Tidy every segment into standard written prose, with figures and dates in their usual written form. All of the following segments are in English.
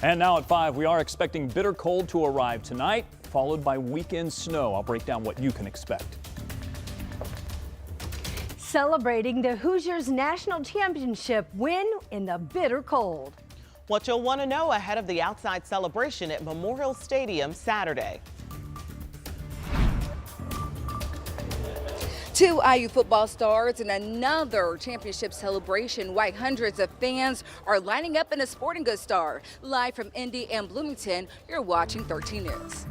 And now at 5, we are expecting bitter cold to arrive tonight, followed by weekend snow. I'll break down what you can expect. Celebrating the Hoosiers National Championship win in the bitter cold. What you'll want to know ahead of the outside celebration at Memorial Stadium Saturday. 2 IU football stars in another championship celebration. Why hundreds of fans are lining up in a sporting goods store. Live from Indy and Bloomington, you're watching 13 News.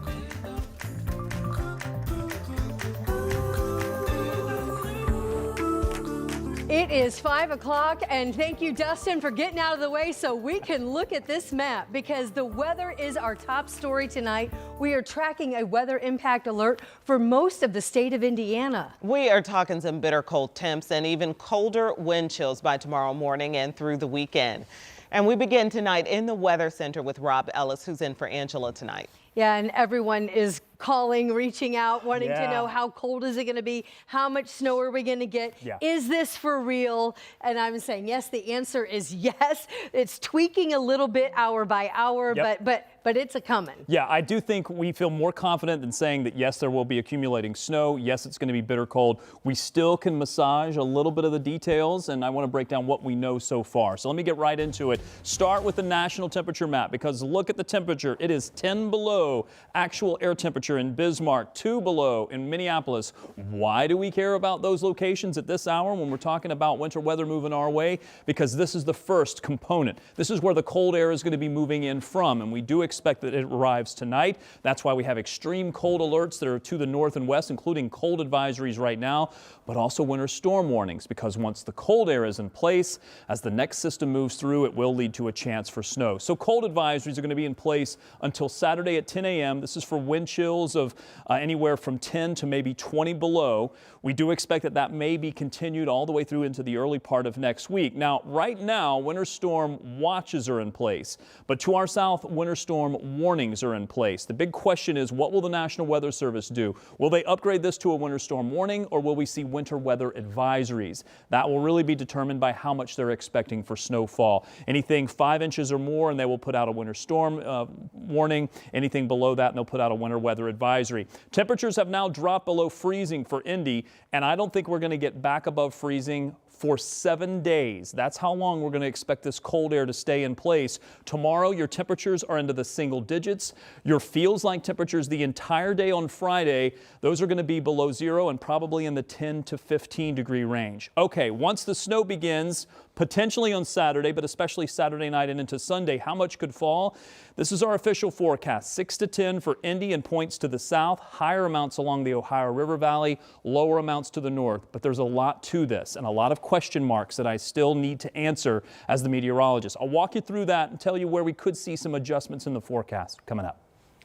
It is 5 o'clock, and thank you, Dustin, for getting out of the way so we can look at this map, because the weather is our top story tonight. We are tracking a weather impact alert for most of the state of Indiana. We are talking some bitter cold temps and even colder wind chills by tomorrow morning and through the weekend. And we begin tonight in the Weather Center with Rob Ellis, who's in for Angela tonight. Yeah, and everyone is calling, reaching out, wanting to know how cold is it going to be? How much snow are we going to get? Is this for real? And I'm saying, yes, the answer is yes. It's tweaking a little bit hour by hour, but it's a coming. Yeah, I do think we feel more confident than saying that, yes, there will be accumulating snow. Yes, it's going to be bitter cold. We still can massage a little bit of the details, and I want to break down what we know so far. So let me get right into it. Start with the national temperature map, because look at the temperature. It is 10 below actual air temperature in Bismarck, 2 below in Minneapolis. Why do we care about those locations at this hour when we're talking about winter weather moving our way? Because this is the first component. This is where the cold air is going to be moving in from, and we do expect that it arrives tonight. That's why we have extreme cold alerts that are to the north and west, including cold advisories right now, but also winter storm warnings, because once the cold air is in place, as the next system moves through, it will lead to a chance for snow. So cold advisories are going to be in place until Saturday at 10 a.m. This is for wind chills of anywhere from 10 to maybe 20 below. We do expect that that may be continued all the way through into the early part of next week. Now, right now, winter storm watches are in place, but to our south, winter storm warnings are in place. The big question is, what will the National Weather Service do? Will they upgrade this to a winter storm warning, or will we see winter weather advisories? That will really be determined by how much they're expecting for snowfall. Anything 5 inches or more, and they will put out a winter storm warning. Anything below that, and they'll put out a winter weather advisory. Temperatures have now dropped below freezing for Indy, and I don't think we're going to get back above freezing for 7 days. That's how long we're going to expect this cold air to stay in place. Tomorrow, your temperatures are into the single digits. Your feels-like temperatures the entire day on Friday, those are going to be below zero and probably in the 10 to 15 degree range. Okay, once the snow begins, potentially on Saturday, but especially Saturday night and into Sunday, how much could fall? This is our official forecast. 6 to 10 for Indy and points to the south, higher amounts along the Ohio River Valley, lower amounts to the north. But there's a lot to this and a lot of question marks that I still need to answer as the meteorologist. I'll walk you through that and tell you where we could see some adjustments in the forecast coming up.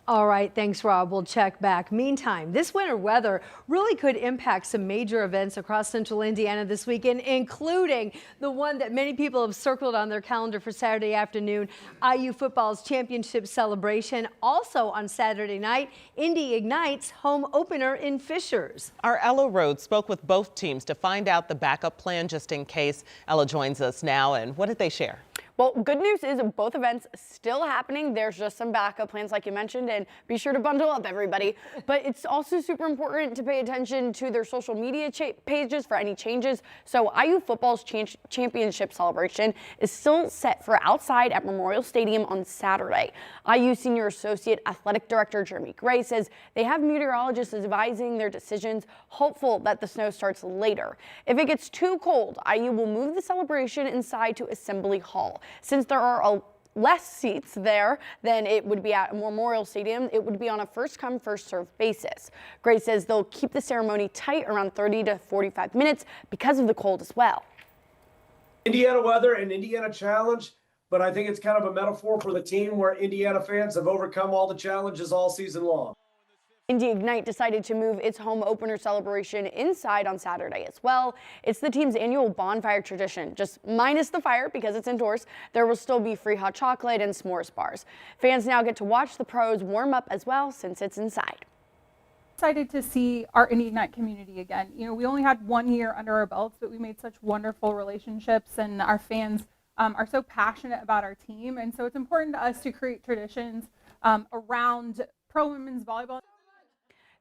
All right, thanks, Rob. We'll check back. Meantime, this winter weather really could impact some major events across central Indiana this weekend, including the one that many people have circled on their calendar for Saturday afternoon, IU football's championship celebration. Also on Saturday night, Indy Ignites home opener in Fishers. Our Ella Rhodes spoke with both teams to find out the backup plan just in case. Ella joins us now, and what did they share? Well, good news is both events still happening. There's just some backup plans like you mentioned, and be sure to bundle up, everybody. But it's also super important to pay attention to their social media pages for any changes. So IU football's championship celebration is still set for outside at Memorial Stadium on Saturday. IU Senior Associate Athletic Director Jeremy Gray says they have meteorologists advising their decisions, hopeful that the snow starts later. If it gets too cold, IU will move the celebration inside to Assembly Hall. Since there are less seats there than it would be at Memorial Stadium, it would be on a first-come, first-served basis. Gray says they'll keep the ceremony tight, around 30 to 45 minutes, because of the cold as well. Indiana weather and Indiana challenge, but I think it's kind of a metaphor for the team where Indiana fans have overcome all the challenges all season long. Indy Ignite decided to move its home opener celebration inside on Saturday as well. It's the team's annual bonfire tradition, just minus the fire because it's indoors. There will still be free hot chocolate and s'mores bars. Fans now get to watch the pros warm up as well since it's inside. Excited to see our Indy Ignite community again. You know, we only had 1 year under our belts, but we made such wonderful relationships, and our fans are so passionate about our team. And so it's important to us to create traditions around pro women's volleyball.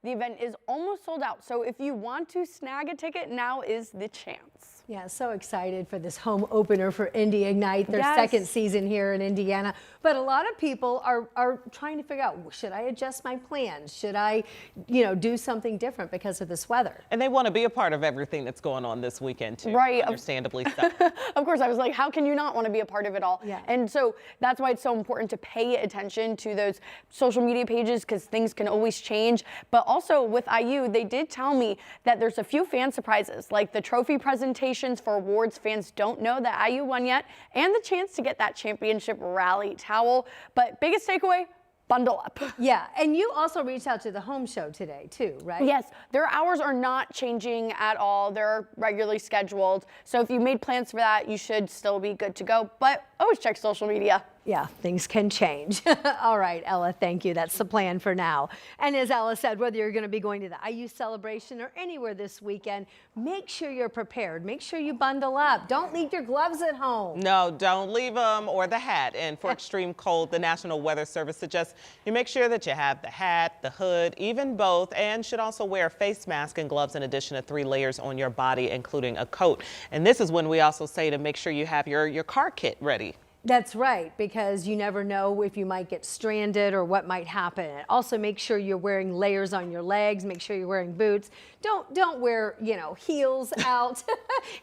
The event is almost sold out, so if you want to snag a ticket, now is the chance. Yeah, so excited for this home opener for Indy Ignite, their Yes. second season here in Indiana. But a lot of people are trying to figure out, should I adjust my plans? Should I, do something different because of this weather? And they want to be a part of everything that's going on this weekend, too. Right. Understandably so. Of course, I was like, how can you not want to be a part of it all? Yeah. And so that's why it's so important to pay attention to those social media pages, because things can always change. But also with IU, they did tell me that there's a few fan surprises, like the trophy presentations for awards fans don't know that IU won yet, and the chance to get that championship rally towel. But biggest takeaway, bundle up. Yeah, and you also reached out to the home show today too, right? Yes, their hours are not changing at all. They're regularly scheduled. So if you made plans for that, you should still be good to go. But always check social media. Yeah, things can change. All right, Ella, thank you. That's the plan for now. And as Ella said, whether you're going to be going to the IU celebration or anywhere this weekend, make sure you're prepared. Make sure you bundle up. Don't leave your gloves at home. No, don't leave them or the hat. And for extreme cold, the National Weather Service suggests you make sure that you have the hat, the hood, even both, and should also wear a face mask and gloves in addition to 3 layers on your body, including a coat. And this is when we also say to make sure you have your car kit ready. That's right, because you never know if you might get stranded or what might happen. Also, make sure you're wearing layers on your legs. Make sure you're wearing boots. Don't wear, heels out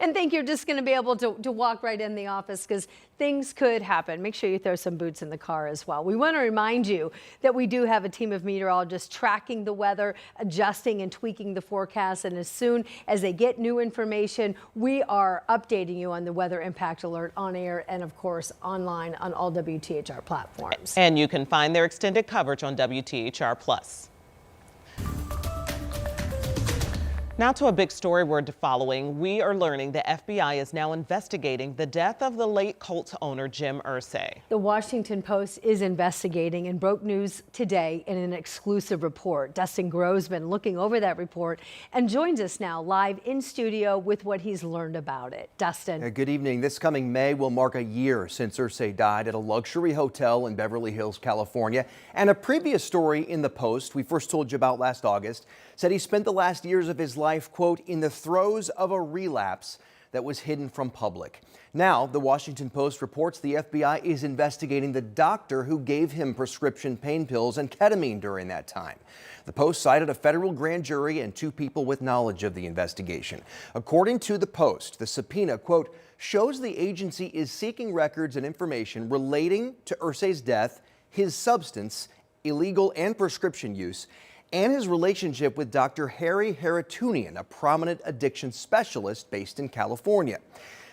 and think you're just going to be able to walk right in the office, because things could happen. Make sure you throw some boots in the car as well. We want to remind you that we do have a team of meteorologists tracking the weather, adjusting and tweaking the forecast. And as soon as they get new information, we are updating you on the weather impact alert on air and, of course, online on all WTHR platforms. And you can find their extended coverage on WTHR+. Now to a big story we're following. We are learning the FBI is now investigating the death of the late Colts owner Jim Irsay. The Washington Post is investigating and broke news today in an exclusive report. Dustin Grove's been looking over that report and joins us now live in studio with what he's learned about it. Dustin. Good evening. This coming May will mark a year since Irsay died at a luxury hotel in Beverly Hills, California. And a previous story in the Post we first told you about last August said he spent the last years of his life, quote, in the throes of a relapse that was hidden from public. Now, the Washington Post reports the FBI is investigating the doctor who gave him prescription pain pills and ketamine during that time. The Post cited a federal grand jury and 2 people with knowledge of the investigation. According to the Post, the subpoena, quote, shows the agency is seeking records and information relating to Irsay's death, his substance, illegal and prescription use, and his relationship with Dr. Harry Haratunian, a prominent addiction specialist based in California.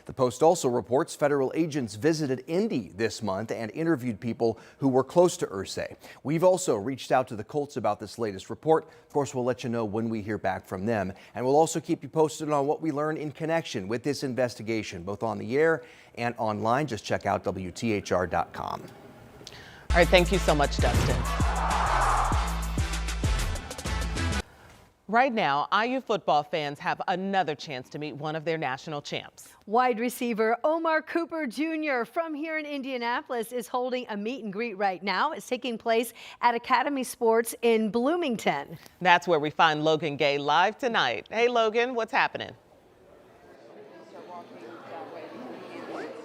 The Post also reports federal agents visited Indy this month and interviewed people who were close to Irsay. We've also reached out to the Colts about this latest report. Of course, we'll let you know when we hear back from them. And we'll also keep you posted on what we learn in connection with this investigation, both on the air and online. Just check out WTHR.com. All right, thank you so much, Dustin. Right now, IU football fans have another chance to meet one of their national champs. Wide receiver Omar Cooper Jr. from here in Indianapolis is holding a meet and greet right now. It's taking place at Academy Sports in Bloomington. That's where we find Logan Gay live tonight. Hey, Logan, what's happening?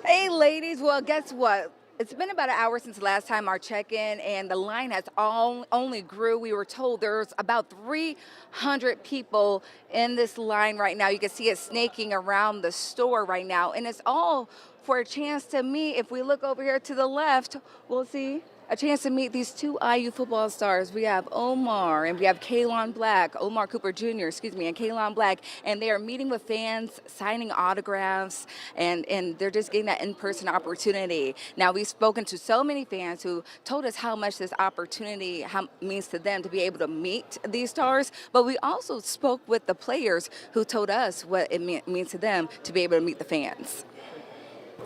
Hey, ladies. Well, guess what? It's been about an hour since the last time our check-in, and the line has only grew. We were told there's about 300 people in this line right now. You can see it snaking around the store right now, and it's all for a chance to meet. If we look over here to the left, we'll see a chance to meet these 2 IU football stars. We have Omar and we have Kaylon Black, Omar Cooper Jr., and Kaylon Black, and they are meeting with fans, signing autographs, and they're just getting that in-person opportunity. Now, we've spoken to so many fans who told us how much this opportunity means to them to be able to meet these stars, but we also spoke with the players who told us what it means to them to be able to meet the fans.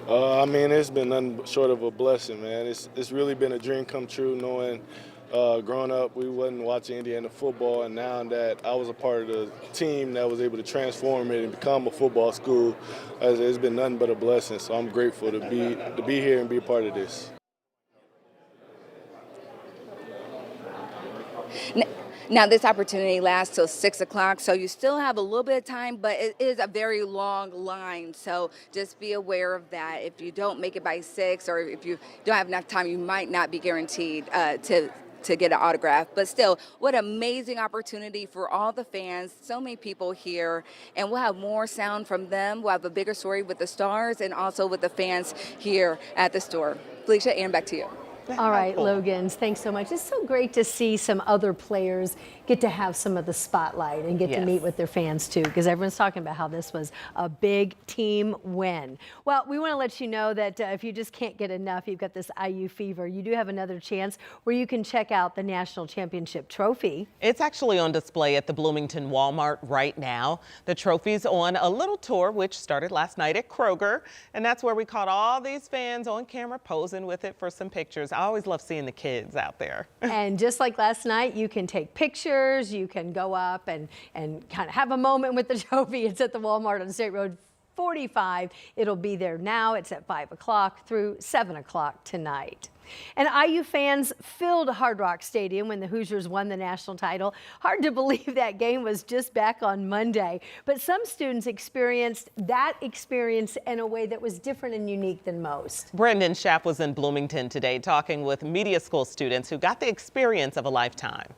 I mean, it's been nothing short of a blessing, man. It's really been a dream come true knowing growing up we wasn't watching Indiana football, and now that I was a part of the team that was able to transform it and become a football school, it's been nothing but a blessing. So I'm grateful to be here and be a part of this. Now, this opportunity lasts till 6 o'clock, so you still have a little bit of time, but it is a very long line. So just be aware of that. If you don't make it by 6, or if you don't have enough time, you might not be guaranteed to get an autograph. But still, what an amazing opportunity for all the fans, so many people here, and we'll have more sound from them. We'll have a bigger story with the stars and also with the fans here at the store. Felicia, and back to you. All right, Logan, thanks so much. It's so great to see some other players get to have some of the spotlight and get to meet with their fans too, because everyone's talking about how this was a big team win. Well, we want to let you know that if you just can't get enough, you've got this IU fever, you do have another chance where you can check out the National Championship Trophy. It's actually on display at the Bloomington Walmart right now. The trophy's on a little tour, which started last night at Kroger, and that's where we caught all these fans on camera posing with it for some pictures. I always love seeing the kids out there. And just like last night, you can take pictures, you can go up and kind of have a moment with the trophy. It's at the Walmart on State Road 45. It'll be there now. It's at 5 o'clock through 7 o'clock tonight. And IU fans filled Hard Rock Stadium when the Hoosiers won the national title. Hard to believe that game was just back on Monday, but some students experienced that experience in a way that was different and unique than most. Brendan Schaff was in Bloomington today talking with media school students who got the experience of a lifetime.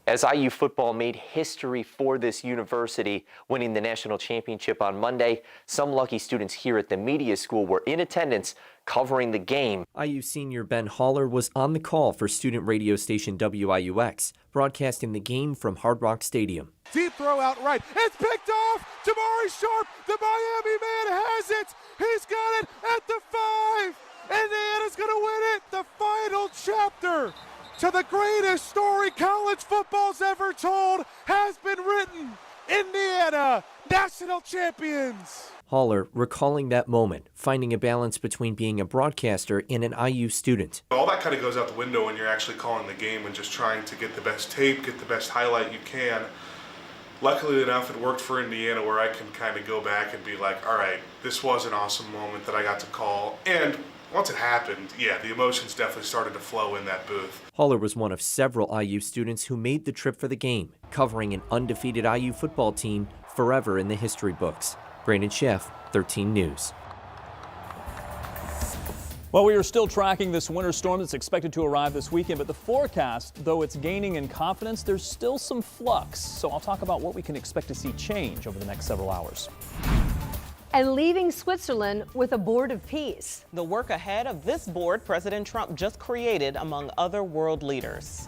As IU football made history for this university, winning the national championship on Monday, some lucky students here at the media school were in attendance covering the game. IU senior Ben Haller was on the call for student radio station WIUX, broadcasting the game from Hard Rock Stadium. Deep throw out right. It's picked off. Jamari Sharp, the Miami man, has it. He's got it at the 5. Indiana's going to win it. The final chapter to the greatest story college football's ever told has been written. Indiana, national champions. Haller recalling that moment, finding a balance between being a broadcaster and an IU student. All that kind of goes out the window when you're actually calling the game and just trying to get the best tape, get the best highlight you can. Luckily enough, it worked for Indiana, where I can kind of go back and be like, all right, this was an awesome moment that I got to call. And once it happened, yeah, the emotions definitely started to flow in that booth. Haller was one of several IU students who made the trip for the game, covering an undefeated IU football team forever in the history books. Brandon Schaff, 13 News. Well, we are still tracking this winter storm that's expected to arrive this weekend, but the forecast, though it's gaining in confidence, there's still some flux. So I'll talk about what we can expect to see change over the next several hours. And leaving Switzerland with a board of peace. The work ahead of this board President Trump just created among other world leaders.